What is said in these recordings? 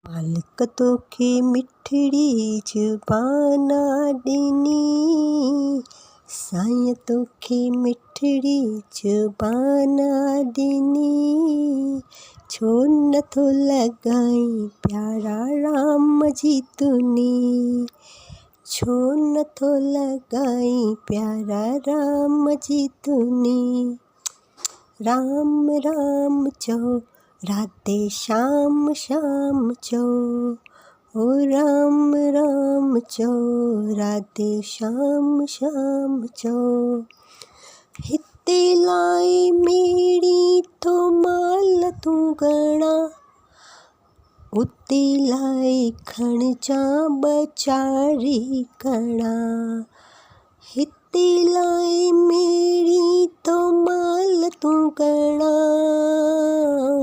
मालिक तोखे मिठड़ी ज़ुबान ॾिनी, साईं तोखे मिठड़ी ज़ुबान ॾिनी। छो नथो लॻाईं प्यारा राम जी तूनी, छो नथो लॻाईं प्यारा राम जी तूनी। राम राम चओ राधे श्याम श्याम चओ, ओ राम राम चओ राधे श्याम श्याम चओ। हिते लाई मेरी थो माल तूं घणा, उते लाई खणजा ॿचारी घणा। हिते लाई मेरी थो माल तूं घणा,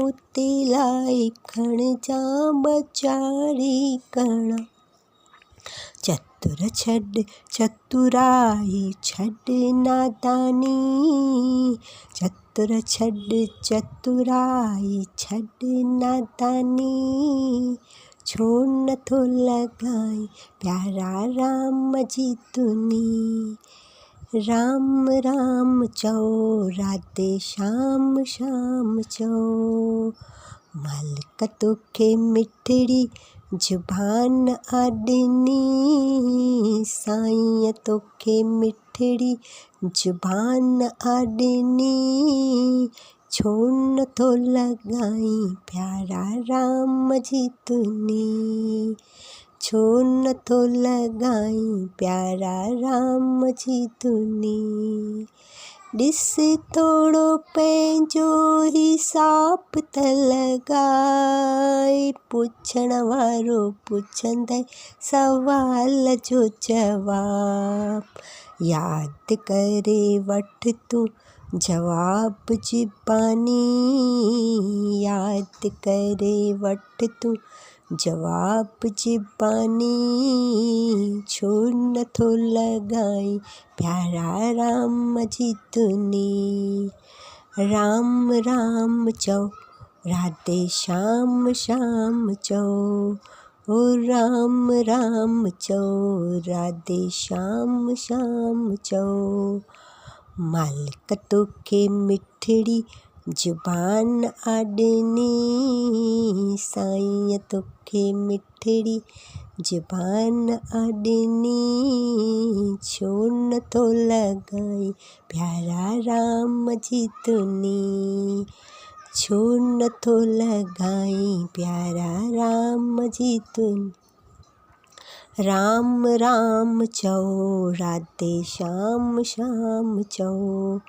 उते लाई खणजा ॿचारी घणा। चतुर छॾ चतुराई छॾ नादानी, चतुर छॾ चतुराई छॾ नादानी। छो नथो लॻाईं प्यारा राम जी तूनी, राम राम चओ राधे श्याम श्याम चओ। मालिक तोखे मिठड़ी ज़ुबान ॾिनी, साईं तोखे मिठड़ी ज़ुबान ॾिनी। छो नथो लॻाईं प्यारा राम जी तूनी, छो नथो लॻाईं प्यारा राम जी तूनी। ॾिस थोरो पंहिंजो हिसाब त लॻाए, पुछण वारो पुछंदे सवाल जो जवाबु। यादि करे वठ तूं जवाब ज़बानी, यादि करे वठ तूं जवाब ज़बानी। छो नथो लॻाईं प्यारा राम जी तूनी, राम राम चओ राधे श्याम श्याम चओ, ओ राम राम चओ राधे श्याम श्याम चओ। मालिक तोखे मिठड़ी ज़ुबान ॾिनी, साईं तोखे मिठड़ी ज़ुबान ॾिनी। छो नथो लॻाईं प्यारा राम जी तूनी, छो नथो लॻाईं प्यारा राम जी तूनी। राम राम चओ राधे श्याम श्याम चओ,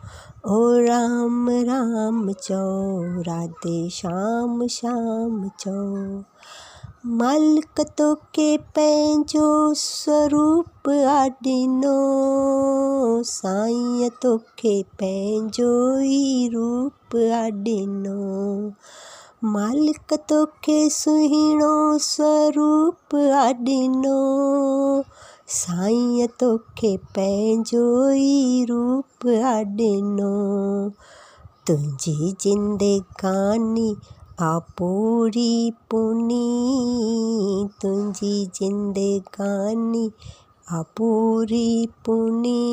ओ राम राम चओ राधे श्याम श्याम चओ। मालिक तोखे पंहिंजो स्वरूप ॾिनो, साईं तोखे पंहिंजो ई रूप ॾिनो। मालिक तोखे सुहिणो स्वरूप ॾिनो, साईं तोखे पंहिंजो ई रूप ॾिनो। तुंहिंजी जिंदगानी पूरी पुनी, तुंहिंजी जिंदगानी पूरी पुनी।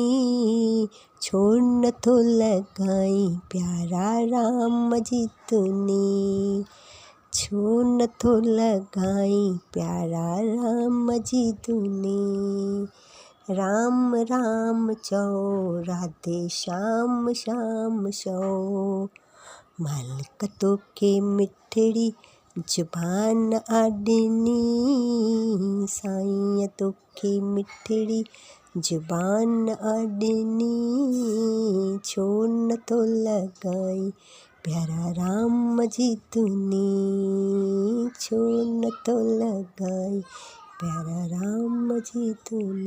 छो नथो लॻाईं प्यारा राम जी तूनी, छो नथो लॻाईं प्यारा राम जी तूनी। राम राम चओ राधे श्याम श्याम चओ। मालिक तोखे मिठड़ी ज़ुबान ॾिनी, साईं तोखे मिठड़ी ज़ुबान ॾिनी। छो नथो लॻाईं प्यारा राम जी तूनी, छो नथो लॻाईं प्यारा राम जी तूनी।